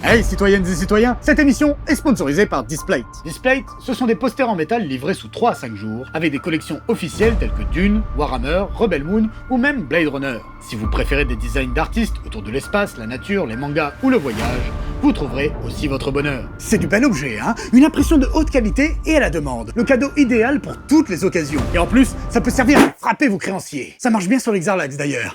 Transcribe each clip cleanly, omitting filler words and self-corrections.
Hey citoyennes et citoyens, cette émission est sponsorisée par Displate. Displate, ce sont des posters en métal livrés sous 3 à 5 jours, avec des collections officielles telles que Dune, Warhammer, Rebel Moon ou même Blade Runner. Si vous préférez des designs d'artistes autour de l'espace, la nature, les mangas ou le voyage, vous trouverez aussi votre bonheur. C'est du bel objet, hein? Une impression de haute qualité et à la demande. Le cadeau idéal pour toutes les occasions. Et en plus, ça peut servir à frapper vos créanciers. Ça marche bien sur l'Exarlax d'ailleurs.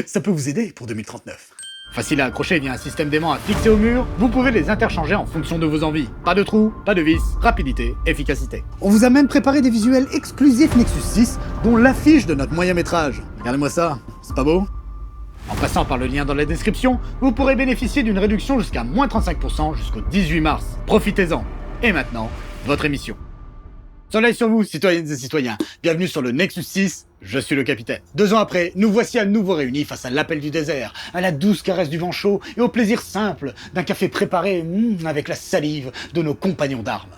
Ça peut vous aider pour 2039. Facile à accrocher via un système d'aimant à fixer au mur, vous pouvez les interchanger en fonction de vos envies. Pas de trous, pas de vis, rapidité, efficacité. On vous a même préparé des visuels exclusifs Nexus 6, dont l'affiche de notre moyen métrage. Regardez-moi ça, c'est pas beau? En passant par le lien dans la description, vous pourrez bénéficier d'une réduction jusqu'à moins 35% jusqu'au 18 mars. Profitez-en. Et maintenant, votre émission. Soleil sur vous, citoyennes et citoyens. Bienvenue sur le Nexus 6, je suis le capitaine. 2 ans après, nous voici à nouveau réunis face à l'appel du désert, à la douce caresse du vent chaud et au plaisir simple d'un café préparé avec la salive de nos compagnons d'armes.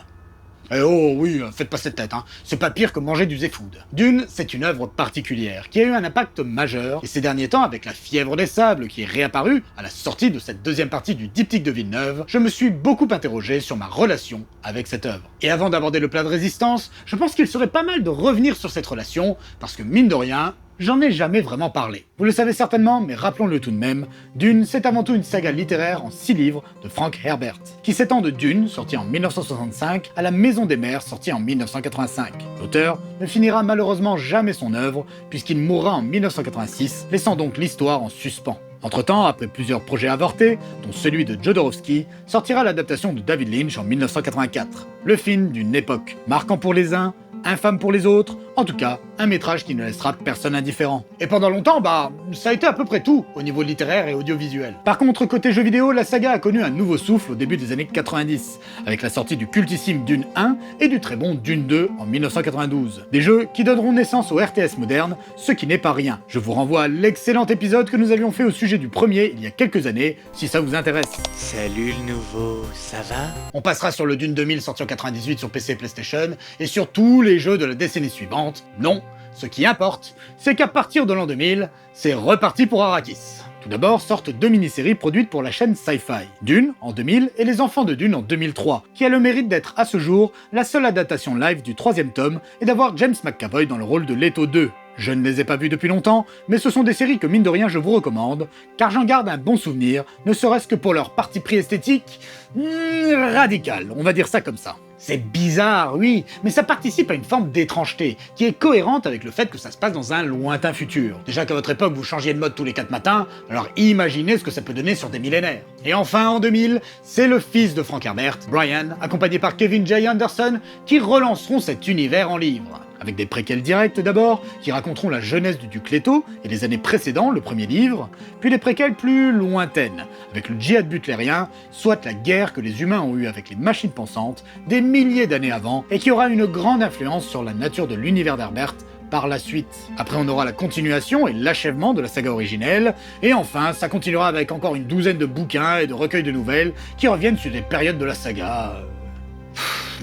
Eh oh oui, faites pas cette tête, hein. C'est pas pire que manger du Z-Food. Dune, c'est une œuvre particulière, qui a eu un impact majeur, et ces derniers temps, avec la fièvre des sables qui est réapparue, à la sortie de cette deuxième partie du diptyque de Villeneuve, je me suis beaucoup interrogé sur ma relation avec cette œuvre. Et avant d'aborder le plat de résistance, je pense qu'il serait pas mal de revenir sur cette relation, parce que mine de rien, j'en ai jamais vraiment parlé. Vous le savez certainement, mais rappelons-le tout de même, Dune, c'est avant tout une saga littéraire en 6 livres de Frank Herbert, qui s'étend de Dune, sorti en 1965, à La Maison des Mers, sorti en 1985. L'auteur ne finira malheureusement jamais son œuvre, puisqu'il mourra en 1986, laissant donc l'histoire en suspens. Entre-temps, après plusieurs projets avortés, dont celui de Jodorowsky, sortira l'adaptation de David Lynch en 1984. Le film d'une époque, marquant pour les uns, infâme pour les autres, en tout cas, un métrage qui ne laissera personne indifférent. Et pendant longtemps, ça a été à peu près tout, au niveau littéraire et audiovisuel. Par contre, côté jeux vidéo, la saga a connu un nouveau souffle au début des années 90, avec la sortie du cultissime Dune 1 et du très bon Dune 2 en 1992. Des jeux qui donneront naissance au RTS moderne, ce qui n'est pas rien. Je vous renvoie à l'excellent épisode que nous avions fait au sujet du premier il y a quelques années, si ça vous intéresse. Salut le nouveau, ça va? On passera sur le Dune 2000 sorti en 98 sur PC et PlayStation, et sur tous les jeux de la décennie suivante. Non, ce qui importe, c'est qu'à partir de l'an 2000, c'est reparti pour Arrakis. Tout d'abord sortent 2 mini-séries produites pour la chaîne Sci-Fi, Dune en 2000 et Les Enfants de Dune en 2003, qui a le mérite d'être à ce jour la seule adaptation live du 3e tome et d'avoir James McAvoy dans le rôle de Leto 2. Je ne les ai pas vues depuis longtemps, mais ce sont des séries que mine de rien je vous recommande, car j'en garde un bon souvenir, ne serait-ce que pour leur parti pris esthétique radical, on va dire ça comme ça. C'est bizarre, oui, mais ça participe à une forme d'étrangeté, qui est cohérente avec le fait que ça se passe dans un lointain futur. Déjà qu'à votre époque vous changiez de mode tous les 4 matins, alors imaginez ce que ça peut donner sur des millénaires. Et enfin en 2000, c'est le fils de Frank Herbert, Brian, accompagné par Kevin J. Anderson, qui relanceront cet univers en livre. Avec des préquels directs d'abord, qui raconteront la jeunesse du duc Leto et les années précédant le premier livre, puis des préquels plus lointaines, avec le djihad butlérien, soit la guerre que les humains ont eue avec les machines pensantes des milliers d'années avant, et qui aura une grande influence sur la nature de l'univers d'Herbert par la suite. Après on aura la continuation et l'achèvement de la saga originelle, et enfin ça continuera avec encore une douzaine de bouquins et de recueils de nouvelles qui reviennent sur des périodes de la saga.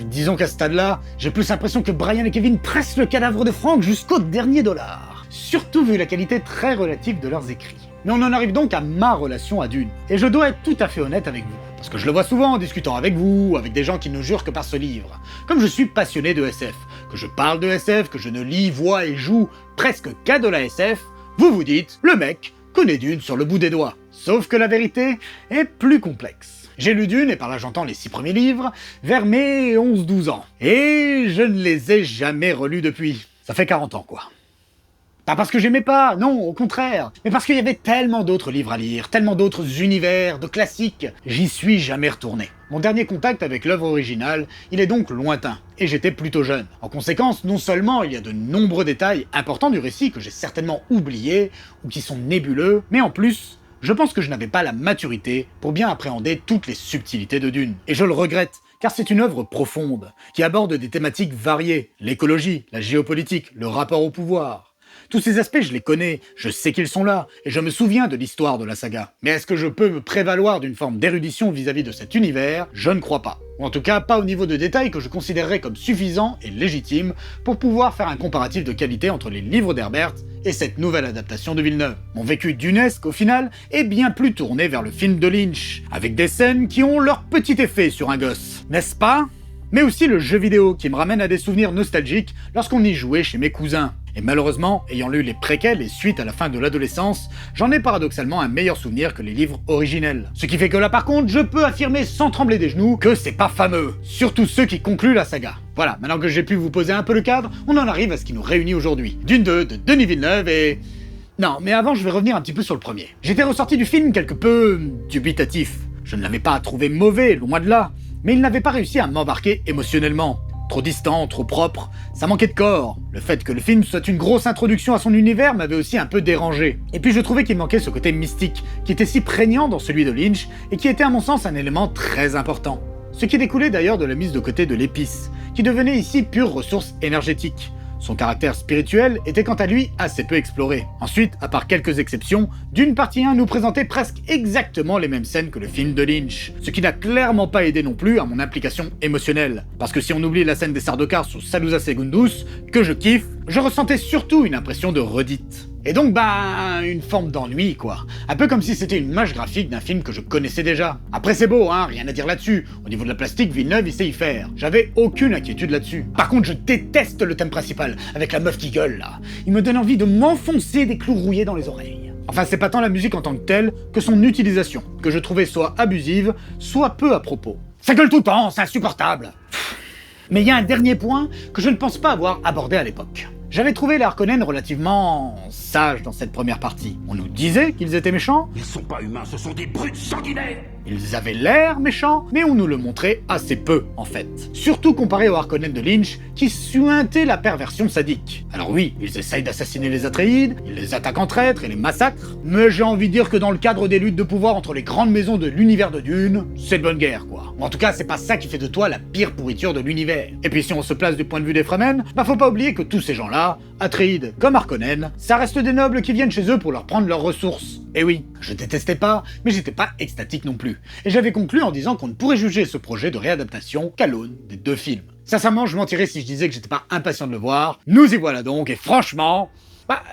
Disons qu'à ce stade-là, j'ai plus l'impression que Brian et Kevin pressent le cadavre de Frank jusqu'au dernier dollar. Surtout vu la qualité très relative de leurs écrits. Mais on en arrive donc à ma relation à Dune. Et je dois être tout à fait honnête avec vous. Parce que je le vois souvent en discutant avec vous, avec des gens qui ne jurent que par ce livre. Comme je suis passionné de SF, que je parle de SF, que je ne lis, vois et joue presque qu'à de la SF, vous vous dites, le mec connaît Dune sur le bout des doigts. Sauf que la vérité est plus complexe. J'ai lu Dune, et par là j'entends les 6 premiers livres, vers mes 11-12 ans. Et je ne les ai jamais relus depuis. Ça fait 40 ans, quoi. Pas parce que j'aimais pas, non, au contraire, mais parce qu'il y avait tellement d'autres livres à lire, tellement d'autres univers, de classiques, j'y suis jamais retourné. Mon dernier contact avec l'œuvre originale, il est donc lointain, et j'étais plutôt jeune. En conséquence, non seulement il y a de nombreux détails importants du récit que j'ai certainement oubliés, ou qui sont nébuleux, mais en plus, je pense que je n'avais pas la maturité pour bien appréhender toutes les subtilités de Dune. Et je le regrette, car c'est une œuvre profonde, qui aborde des thématiques variées, l'écologie, la géopolitique, le rapport au pouvoir. Tous ces aspects, je les connais, je sais qu'ils sont là, et je me souviens de l'histoire de la saga. Mais est-ce que je peux me prévaloir d'une forme d'érudition vis-à-vis de cet univers? Je ne crois pas. Ou en tout cas, pas au niveau de détail que je considérerais comme suffisant et légitime pour pouvoir faire un comparatif de qualité entre les livres d'Herbert et cette nouvelle adaptation de Villeneuve. Mon vécu d'UNESC, au final, est bien plus tourné vers le film de Lynch, avec des scènes qui ont leur petit effet sur un gosse. N'est-ce pas? Mais aussi le jeu vidéo, qui me ramène à des souvenirs nostalgiques lorsqu'on y jouait chez mes cousins. Et malheureusement, ayant lu les préquels et suites à la fin de l'adolescence, j'en ai paradoxalement un meilleur souvenir que les livres originels. Ce qui fait que là par contre, je peux affirmer sans trembler des genoux que c'est pas fameux. Surtout ceux qui concluent la saga. Voilà, maintenant que j'ai pu vous poser un peu le cadre, on en arrive à ce qui nous réunit aujourd'hui. Dune 2 de Denis Villeneuve et... Non, mais avant je vais revenir un petit peu sur le premier. J'étais ressorti du film quelque peu... dubitatif. Je ne l'avais pas trouvé mauvais, loin de là. Mais il n'avait pas réussi à m'embarquer émotionnellement. Trop distant, trop propre, ça manquait de corps. Le fait que le film soit une grosse introduction à son univers m'avait aussi un peu dérangé. Et puis je trouvais qu'il manquait ce côté mystique, qui était si prégnant dans celui de Lynch, et qui était à mon sens un élément très important. Ce qui découlait d'ailleurs de la mise de côté de l'épice, qui devenait ici pure ressource énergétique. Son caractère spirituel était quant à lui assez peu exploré. Ensuite, à part quelques exceptions, Dune Partie 1 nous présentait presque exactement les mêmes scènes que le film de Lynch, ce qui n'a clairement pas aidé non plus à mon implication émotionnelle. Parce que si on oublie la scène des Sardaukar sur Salusa Secundus, que je kiffe, je ressentais surtout une impression de redite. Et donc, une forme d'ennui, quoi. Un peu comme si c'était une image graphique d'un film que je connaissais déjà. Après, c'est beau, hein, rien à dire là-dessus. Au niveau de la plastique, Villeneuve, il sait y faire. J'avais aucune inquiétude là-dessus. Par contre, je déteste le thème principal, avec la meuf qui gueule, là. Il me donne envie de m'enfoncer des clous rouillés dans les oreilles. Enfin, c'est pas tant la musique en tant que telle, que son utilisation, que je trouvais soit abusive, soit peu à propos. Ça gueule tout le temps, c'est insupportable. Mais il y a un dernier point que je ne pense pas avoir abordé à l'époque. J'avais trouvé les Harkonnen relativement sages dans cette première partie. On nous disait qu'ils étaient méchants. Ils sont pas humains, ce sont des brutes sanguinaires. Ils avaient l'air méchants, mais on nous le montrait assez peu, en fait. Surtout comparé aux Harkonnen de Lynch, qui suintaient la perversion sadique. Alors oui, ils essayent d'assassiner les Atreides, ils les attaquent en traître et les massacrent, mais j'ai envie de dire que dans le cadre des luttes de pouvoir entre les grandes maisons de l'univers de Dune, c'est de bonne guerre, quoi. Ou en tout cas, c'est pas ça qui fait de toi la pire pourriture de l'univers. Et puis si on se place du point de vue des Fremen, faut pas oublier que tous ces gens-là, Atreides comme Harkonnen, ça reste des nobles qui viennent chez eux pour leur prendre leurs ressources. Et oui, je détestais pas, mais j'étais pas extatique non plus. Et j'avais conclu en disant qu'on ne pourrait juger ce projet de réadaptation qu'à l'aune des deux films. Sincèrement, je mentirais si je disais que j'étais pas impatient de le voir. Nous y voilà donc, et franchement...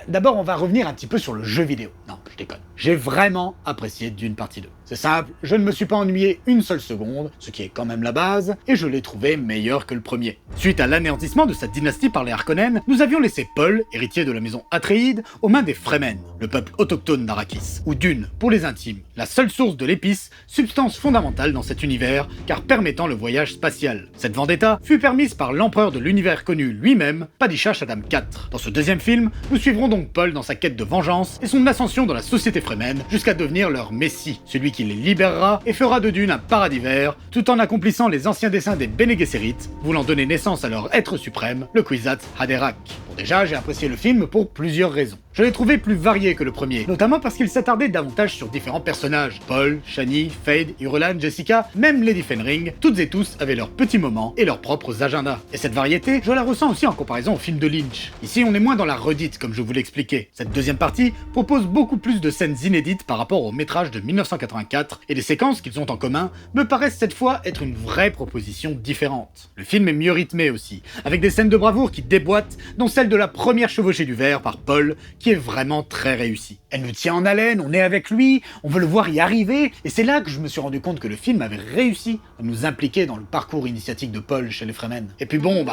d'abord on va revenir un petit peu sur le jeu vidéo. Non, je déconne. J'ai vraiment apprécié Dune Partie 2. C'est simple, je ne me suis pas ennuyé une seule seconde, ce qui est quand même la base, et je l'ai trouvé meilleur que le premier. Suite à l'anéantissement de sa dynastie par les Harkonnen, nous avions laissé Paul, héritier de la maison Atréide, aux mains des Fremen, le peuple autochtone d'Arrakis, ou Dune, pour les intimes, la seule source de l'épice, substance fondamentale dans cet univers, car permettant le voyage spatial. Cette vendetta fut permise par l'empereur de l'univers connu lui-même, Padishah Shaddam IV. Dans ce deuxième film, nous suivrons donc Paul dans sa quête de vengeance et son ascension dans la société Fremen, jusqu'à devenir leur messie, celui qui les libérera et fera de Dune un paradis vert, tout en accomplissant les anciens desseins des Bene Gesserit, voulant donner naissance à leur être suprême, le Kwisatz Haderach. Bon, déjà, j'ai apprécié le film pour plusieurs raisons. Je l'ai trouvé plus varié que le premier, notamment parce qu'il s'attardait davantage sur différents personnages. Paul, Shani, Fade, Irulan, Jessica, même Lady Fenring, toutes et tous avaient leurs petits moments et leurs propres agendas. Et cette variété, je la ressens aussi en comparaison au film de Lynch. Ici, on est moins dans la redite, comme je vous l'expliquais. Cette deuxième partie propose beaucoup plus de scènes inédites par rapport au métrage de 1984, et les séquences qu'ils ont en commun me paraissent cette fois être une vraie proposition différente. Le film est mieux rythmé aussi, avec des scènes de bravoure qui déboîtent, dont celle de la première chevauchée du verre par Paul, qui est vraiment très réussie. Elle nous tient en haleine, on est avec lui, on veut le voir y arriver, et c'est là que je me suis rendu compte que le film avait réussi à nous impliquer dans le parcours initiatique de Paul chez les Fremen. Et puis bon,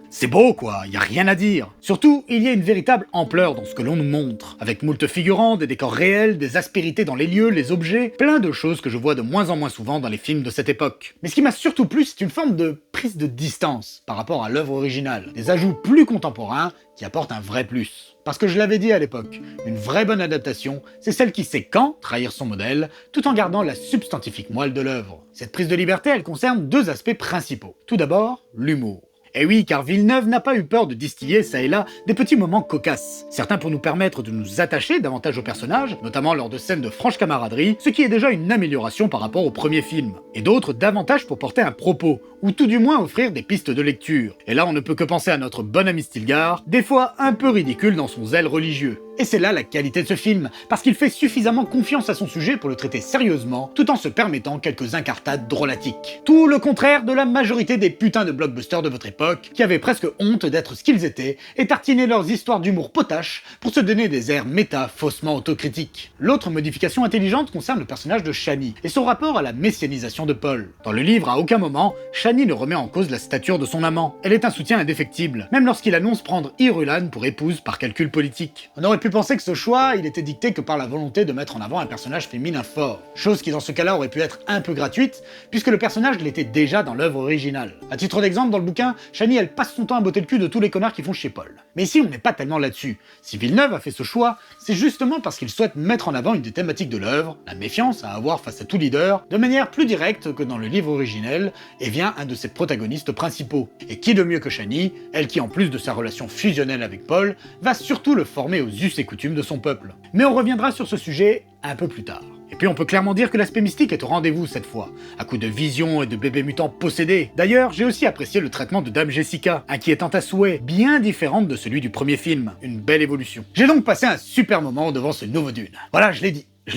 c'est beau quoi, y a rien à dire. Surtout, il y a une véritable ampleur dans ce que l'on nous montre, avec moult figurants, des décors réels, des aspérités dans les lieux, les objets, plein de choses que je vois de moins en moins souvent dans les films de cette époque. Mais ce qui m'a surtout plu, c'est une forme de prise de distance par rapport à l'œuvre originale, des ajouts plus contemporains qui apportent un vrai plus. Parce que je l'avais dit à l'époque, une vraie bonne adaptation, c'est celle qui sait quand trahir son modèle, tout en gardant la substantifique moelle de l'œuvre. Cette prise de liberté, elle concerne deux aspects principaux. Tout d'abord, l'humour. Et oui, car Villeneuve n'a pas eu peur de distiller ça et là des petits moments cocasses. Certains pour nous permettre de nous attacher davantage aux personnages, notamment lors de scènes de franche camaraderie, ce qui est déjà une amélioration par rapport au premier film. Et d'autres davantage pour porter un propos, ou tout du moins offrir des pistes de lecture. Et là on ne peut que penser à notre bon ami Stilgar, des fois un peu ridicule dans son zèle religieux. Et c'est là la qualité de ce film, parce qu'il fait suffisamment confiance à son sujet pour le traiter sérieusement, tout en se permettant quelques incartades drôlatiques. Tout le contraire de la majorité des putains de blockbusters de votre époque, qui avaient presque honte d'être ce qu'ils étaient, et tartinaient leurs histoires d'humour potache pour se donner des airs méta faussement autocritiques. L'autre modification intelligente concerne le personnage de Chani, et son rapport à la messianisation de Paul. Dans le livre, à aucun moment, Chani ne remet en cause la stature de son amant. Elle est un soutien indéfectible, même lorsqu'il annonce prendre Irulan pour épouse par calcul politique. On aurait pu penser que ce choix, il était dicté que par la volonté de mettre en avant un personnage féminin fort. Chose qui dans ce cas-là aurait pu être un peu gratuite, puisque le personnage l'était déjà dans l'œuvre originale. À titre d'exemple, dans le bouquin, Chani elle passe son temps à botter le cul de tous les connards qui font chez Paul. Mais ici on n'est pas tellement là-dessus. Si Villeneuve a fait ce choix, c'est justement parce qu'il souhaite mettre en avant une des thématiques de l'œuvre, la méfiance à avoir face à tout leader, de manière plus directe que dans le livre originel, et vient un de ses protagonistes principaux. Et qui de mieux que Chani, elle qui en plus de sa relation fusionnelle avec Paul, va surtout le former aux us et coutumes de son peuple. Mais on reviendra sur ce sujet un peu plus tard. Et puis on peut clairement dire que l'aspect mystique est au rendez-vous cette fois, à coup de visions et de bébés mutants possédés. D'ailleurs, j'ai aussi apprécié le traitement de Dame Jessica, inquiétante à souhait, bien différente de celui du premier film, une belle évolution. J'ai donc passé un super moment devant ce nouveau Dune. Voilà, je l'ai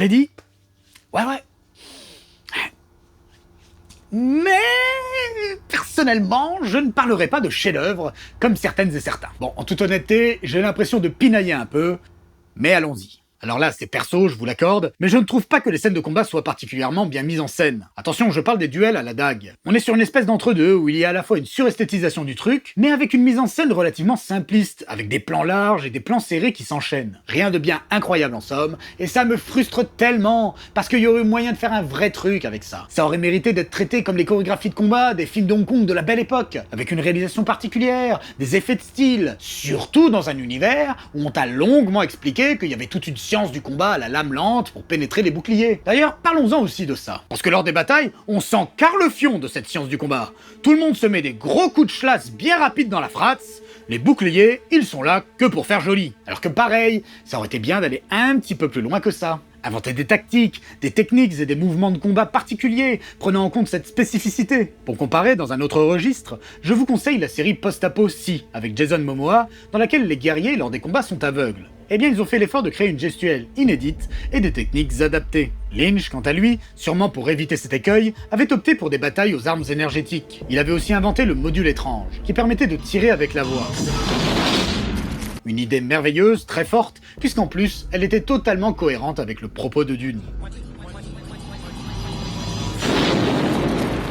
dit. Ouais. Mais personnellement, je ne parlerai pas de chef-d'œuvre comme certaines et certains. Bon, en toute honnêteté, j'ai l'impression de pinailler un peu, mais allons-y. Alors là, c'est perso, je vous l'accorde, mais je ne trouve pas que les scènes de combat soient particulièrement bien mises en scène. Attention, je parle des duels à la dague. On est sur une espèce d'entre-deux où il y a à la fois une suresthétisation du truc, mais avec une mise en scène relativement simpliste, avec des plans larges et des plans serrés qui s'enchaînent. Rien de bien incroyable en somme, et ça me frustre tellement, parce qu'il y aurait eu moyen de faire un vrai truc avec ça. Ça aurait mérité d'être traité comme les chorégraphies de combat des films de Hong Kong de la belle époque, avec une réalisation particulière, des effets de style, surtout dans un univers où on t'a longuement expliqué qu'il y avait toute une science du combat à la lame lente pour pénétrer les boucliers. D'ailleurs, parlons-en aussi de ça. Parce que lors des batailles, on sent le fion de cette science du combat. Tout le monde se met des gros coups de schlass bien rapides dans la fratse. Les boucliers, ils sont là que pour faire joli. Alors que pareil, ça aurait été bien d'aller un petit peu plus loin que ça. Inventer des tactiques, des techniques et des mouvements de combat particuliers, prenant en compte cette spécificité. Pour comparer dans un autre registre, je vous conseille la série Post-Apo Si, avec Jason Momoa, dans laquelle les guerriers lors des combats sont aveugles. Eh bien ils ont fait l'effort de créer une gestuelle inédite et des techniques adaptées. Lynch, quant à lui, sûrement pour éviter cet écueil, avait opté pour des batailles aux armes énergétiques. Il avait aussi inventé le module étrange, qui permettait de tirer avec la voix. Une idée merveilleuse, très forte, puisqu'en plus, elle était totalement cohérente avec le propos de Dune.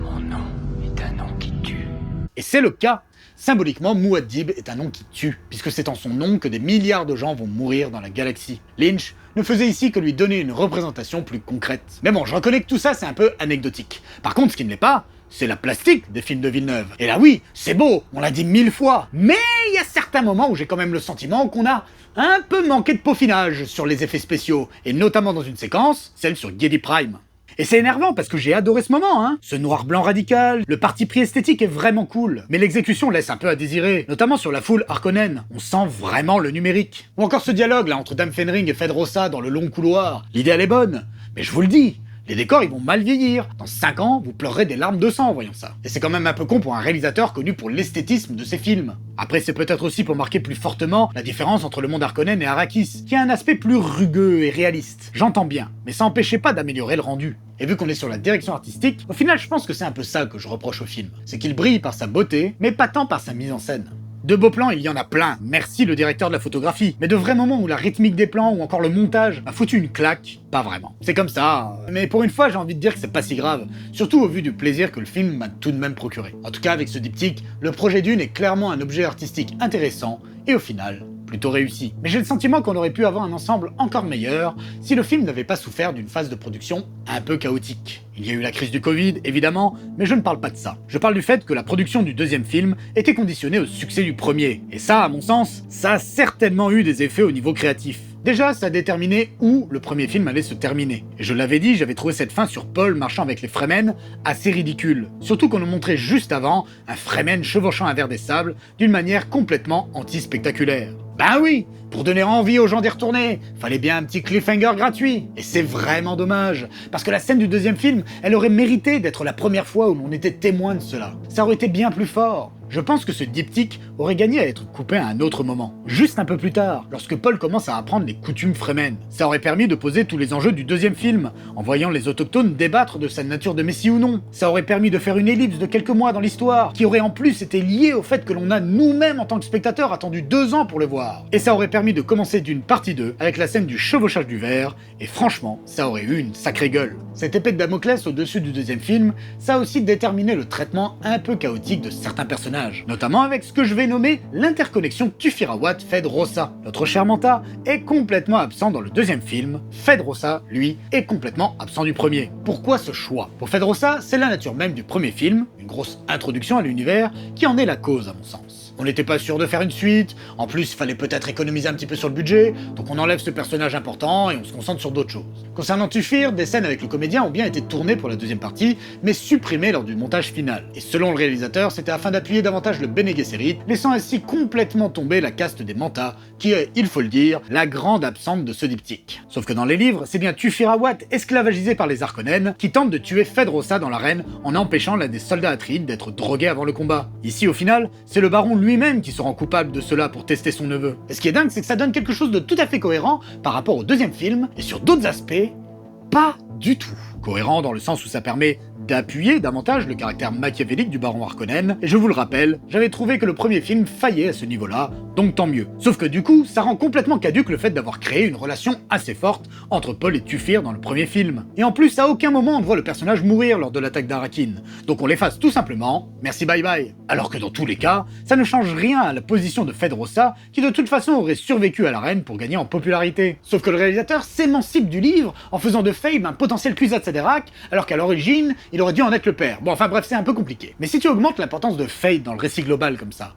Mon nom est un nom qui tue. Et c'est le cas. Symboliquement, Muad'Dib est un nom qui tue, puisque c'est en son nom que des milliards de gens vont mourir dans la galaxie. Lynch ne faisait ici que lui donner une représentation plus concrète. Mais bon, je reconnais que tout ça c'est un peu anecdotique. Par contre, ce qui ne l'est pas, c'est la plastique des films de Villeneuve. Et là oui, c'est beau, on l'a dit 1000 fois, mais il y a certains moments où j'ai quand même le sentiment qu'on a un peu manqué de peaufinage sur les effets spéciaux, et notamment dans une séquence, celle sur Giedi Prime. Et c'est énervant parce que j'ai adoré ce moment, hein. Ce noir-blanc radical, le parti pris esthétique est vraiment cool. Mais l'exécution laisse un peu à désirer, notamment sur la foule Harkonnen. On sent vraiment le numérique. Ou encore ce dialogue là entre Dame Fenring et Fedrossa dans le long couloir. L'idée elle est bonne, mais je vous le dis, les décors ils vont mal vieillir. Dans 5 ans, vous pleurerez des larmes de sang en voyant ça. Et c'est quand même un peu con pour un réalisateur connu pour l'esthétisme de ses films. Après c'est peut-être aussi pour marquer plus fortement la différence entre le monde Harkonnen et Arrakis, qui a un aspect plus rugueux et réaliste. J'entends bien, mais ça n'empêchait pas d'améliorer le rendu. Et vu qu'on est sur la direction artistique, au final je pense que c'est un peu ça que je reproche au film. C'est qu'il brille par sa beauté, mais pas tant par sa mise en scène. De beaux plans, il y en a plein, merci le directeur de la photographie. Mais de vrais moments où la rythmique des plans ou encore le montage m'a foutu une claque, pas vraiment. C'est comme ça, mais pour une fois j'ai envie de dire que c'est pas si grave, surtout au vu du plaisir que le film m'a tout de même procuré. En tout cas avec ce diptyque, le projet Dune est clairement un objet artistique intéressant, et au final, plutôt réussi. Mais j'ai le sentiment qu'on aurait pu avoir un ensemble encore meilleur si le film n'avait pas souffert d'une phase de production un peu chaotique. Il y a eu la crise du Covid, évidemment, mais je ne parle pas de ça. Je parle du fait que la production du deuxième film était conditionnée au succès du premier. Et ça, à mon sens, ça a certainement eu des effets au niveau créatif. Déjà, ça déterminait où le premier film allait se terminer. Et je l'avais dit, j'avais trouvé cette fin sur Paul marchant avec les Fremen assez ridicule. Surtout qu'on nous montrait juste avant un Fremen chevauchant un ver des sables d'une manière complètement anti-spectaculaire. Ben oui, pour donner envie aux gens d'y retourner, fallait bien un petit cliffhanger gratuit. Et c'est vraiment dommage, parce que la scène du deuxième film, elle aurait mérité d'être la première fois où l'on était témoin de cela. Ça aurait été bien plus fort. Je pense que ce diptyque aurait gagné à être coupé à un autre moment, juste un peu plus tard, lorsque Paul commence à apprendre les coutumes Fremen. Ça aurait permis de poser tous les enjeux du deuxième film, en voyant les autochtones débattre de sa nature de messie ou non. Ça aurait permis de faire une ellipse de quelques mois dans l'histoire, qui aurait en plus été liée au fait que l'on a nous-mêmes en tant que spectateurs attendu 2 ans pour le voir. Et ça aurait permis de commencer d'une partie 2 avec la scène du chevauchage du ver, et franchement, ça aurait eu une sacrée gueule. Cette épée de Damoclès au-dessus du deuxième film, ça a aussi déterminé le traitement un peu chaotique de certains personnages, notamment avec ce que je vais nommer l'interconnexion Tufirawat-Fed-Rossa. Notre cher Manta est complètement absent dans le deuxième film, Fed-Rossa, lui, est complètement absent du premier. Pourquoi ce choix? Pour Fed-Rossa, c'est la nature même du premier film, une grosse introduction à l'univers, qui en est la cause à mon sens. On n'était pas sûr de faire une suite, en plus il fallait peut-être économiser un petit peu sur le budget, donc on enlève ce personnage important et on se concentre sur d'autres choses. Concernant Tufir, des scènes avec le comédien ont bien été tournées pour la deuxième partie, mais supprimées lors du montage final. Et selon le réalisateur, c'était afin d'appuyer davantage le Bene Gesserit, laissant ainsi complètement tomber la caste des Manta, qui est, il faut le dire, la grande absente de ce diptyque. Sauf que dans les livres, c'est bien Tufirawat, esclavagisé par les Harkonnen, qui tente de tuer Fed-Rossa dans l'arène en empêchant l'un des soldats Atreides d'être drogué avant le combat. Ici, au final, c'est le baron lui-même qui se rend coupable de cela pour tester son neveu. Et ce qui est dingue, c'est que ça donne quelque chose de tout à fait cohérent par rapport au deuxième film, et sur d'autres aspects, pas du tout. Cohérent dans le sens où ça permet d'appuyer davantage le caractère machiavélique du baron Harkonnen, et je vous le rappelle, j'avais trouvé que le premier film faillait à ce niveau-là, donc tant mieux. Sauf que du coup, ça rend complètement caduque le fait d'avoir créé une relation assez forte entre Paul et Tufir dans le premier film. Et en plus, à aucun moment on ne voit le personnage mourir lors de l'attaque d'Arrakeen, donc on l'efface tout simplement, merci bye bye. Alors que dans tous les cas, ça ne change rien à la position de Fed-Rossa, qui de toute façon aurait survécu à la reine pour gagner en popularité. Sauf que le réalisateur s'émancipe du livre en faisant de Feyd un potentiel Kwisatz Haderach, alors qu'à l'origine, il aurait dû en être le père. Bon, enfin bref, c'est un peu compliqué. Mais si tu augmentes l'importance de Feyd dans le récit global comme ça,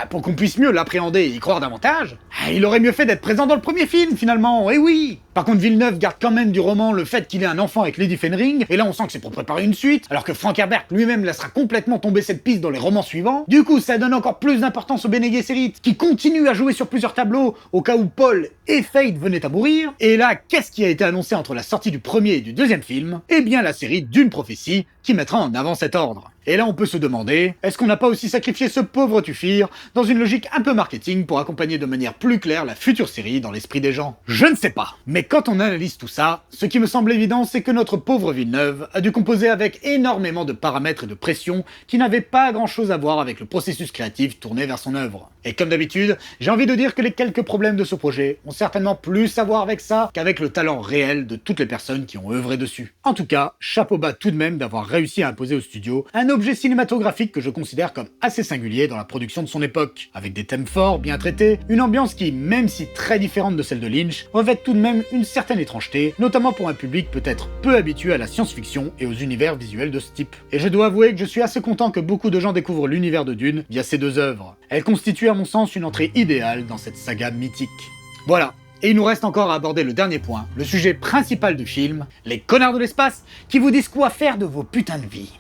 pour qu'on puisse mieux l'appréhender et y croire davantage, il aurait mieux fait d'être présent dans le premier film, finalement, eh oui. Par contre, Villeneuve garde quand même du roman le fait qu'il ait un enfant avec Lady Fenring, et là on sent que c'est pour préparer une suite, alors que Frank Herbert lui-même laissera complètement tomber cette piste dans les romans suivants. Du coup, ça donne encore plus d'importance au Bene Gesserit, qui continue à jouer sur plusieurs tableaux, au cas où Paul et Feyd venaient à mourir. Et là, qu'est-ce qui a été annoncé entre la sortie du premier et du deuxième film? Eh bien la série d'une prophétie, qui mettra en avant cet ordre. Et là on peut se demander, est-ce qu'on n'a pas aussi sacrifié ce pauvre Tufir dans une logique un peu marketing pour accompagner de manière plus claire la future série dans l'esprit des gens? Je ne sais pas. Mais quand on analyse tout ça, ce qui me semble évident, c'est que notre pauvre Villeneuve a dû composer avec énormément de paramètres et de pression qui n'avaient pas grand-chose à voir avec le processus créatif tourné vers son œuvre. Et comme d'habitude, j'ai envie de dire que les quelques problèmes de ce projet ont certainement plus à voir avec ça qu'avec le talent réel de toutes les personnes qui ont œuvré dessus. En tout cas, chapeau bas tout de même d'avoir réussi à imposer au studio un objet cinématographique que je considère comme assez singulier dans la production de son époque, avec des thèmes forts, bien traités, une ambiance qui, même si très différente de celle de Lynch, revêt tout de même une certaine étrangeté, notamment pour un public peut-être peu habitué à la science-fiction et aux univers visuels de ce type. Et je dois avouer que je suis assez content que beaucoup de gens découvrent l'univers de Dune via ces deux œuvres. Elles constituent à mon sens une entrée idéale dans cette saga mythique. Voilà. Et il nous reste encore à aborder le dernier point, le sujet principal du film, les connards de l'espace qui vous disent quoi faire de vos putains de vies.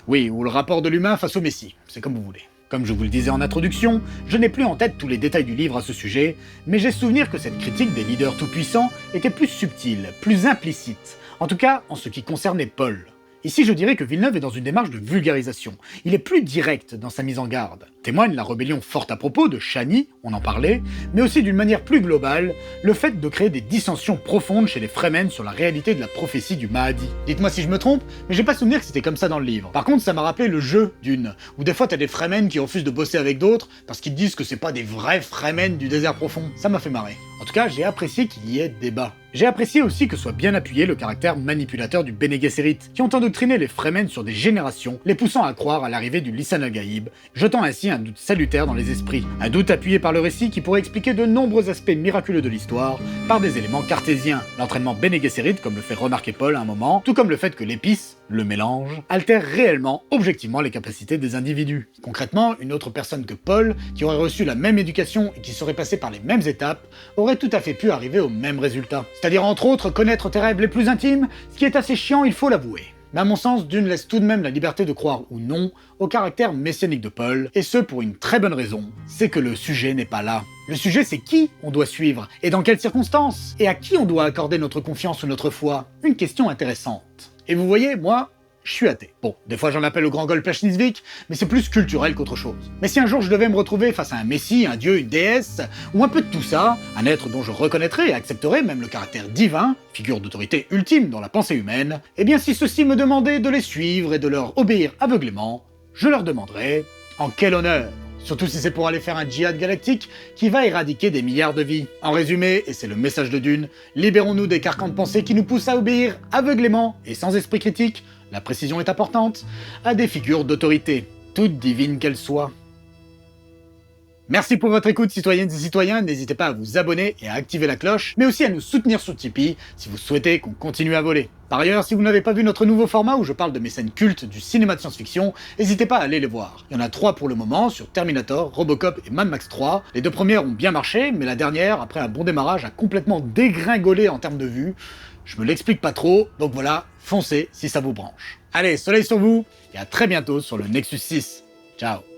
Oui, ou le rapport de l'humain face au Messie, c'est comme vous voulez. Comme je vous le disais en introduction, je n'ai plus en tête tous les détails du livre à ce sujet, mais j'ai souvenir que cette critique des leaders tout-puissants était plus subtile, plus implicite, en tout cas en ce qui concernait Paul. Ici, je dirais que Villeneuve est dans une démarche de vulgarisation. Il est plus direct dans sa mise en garde. Témoigne la rébellion forte à propos de Chani, on en parlait, mais aussi d'une manière plus globale, le fait de créer des dissensions profondes chez les Fremen sur la réalité de la prophétie du Mahdi. Dites-moi si je me trompe, mais j'ai pas souvenir que c'était comme ça dans le livre. Par contre, ça m'a rappelé le jeu Dune, où des fois t'as des Fremen qui refusent de bosser avec d'autres parce qu'ils disent que c'est pas des vrais Fremen du désert profond. Ça m'a fait marrer. En tout cas, j'ai apprécié qu'il y ait débat. J'ai apprécié aussi que soit bien appuyé le caractère manipulateur du Bene Gesserit, qui ont endoctriné les Fremen sur des générations, les poussant à croire à l'arrivée du Lisan al-Gaïb, jetant ainsi un doute salutaire dans les esprits. Un doute appuyé par le récit qui pourrait expliquer de nombreux aspects miraculeux de l'histoire par des éléments cartésiens. L'entraînement Bene Gesserit, comme le fait remarquer Paul à un moment, tout comme le fait que l'épice, le mélange, altère réellement, objectivement, les capacités des individus. Concrètement, une autre personne que Paul, qui aurait reçu la même éducation et qui serait passée par les mêmes étapes, aurait tout à fait pu arriver au même résultat. C'est-à-dire, entre autres, connaître tes rêves les plus intimes, ce qui est assez chiant, il faut l'avouer. Mais à mon sens, Dune laisse tout de même la liberté de croire ou non au caractère messianique de Paul, et ce pour une très bonne raison, c'est que le sujet n'est pas là. Le sujet c'est qui on doit suivre, et dans quelles circonstances, et à qui on doit accorder notre confiance ou notre foi. Une question intéressante. Et vous voyez, moi, je suis athée. Bon, des fois j'en appelle au grand Gol Plachnisvik, mais c'est plus culturel qu'autre chose. Mais si un jour je devais me retrouver face à un messie, un dieu, une déesse, ou un peu de tout ça, un être dont je reconnaîtrais et accepterais même le caractère divin, figure d'autorité ultime dans la pensée humaine, eh bien si ceux-ci me demandaient de les suivre et de leur obéir aveuglément, je leur demanderais en quel honneur. Surtout si c'est pour aller faire un djihad galactique qui va éradiquer des milliards de vies. En résumé, et c'est le message de Dune, libérons-nous des carcans de pensée qui nous poussent à obéir aveuglément et sans esprit critique, la précision est importante, à des figures d'autorité, toutes divines qu'elles soient. Merci pour votre écoute, citoyennes et citoyens, n'hésitez pas à vous abonner et à activer la cloche, mais aussi à nous soutenir sur Tipeee si vous souhaitez qu'on continue à voler. Par ailleurs, si vous n'avez pas vu notre nouveau format où je parle de mes scènes cultes du cinéma de science-fiction, n'hésitez pas à aller les voir. Il y en a 3 pour le moment, sur Terminator, Robocop et Mad Max 3. Les 2 premières ont bien marché, mais la dernière, après un bon démarrage, a complètement dégringolé en termes de vues. Je me l'explique pas trop, donc voilà, foncez si ça vous branche. Allez, soleil sur vous, et à très bientôt sur le Nexus 6. Ciao.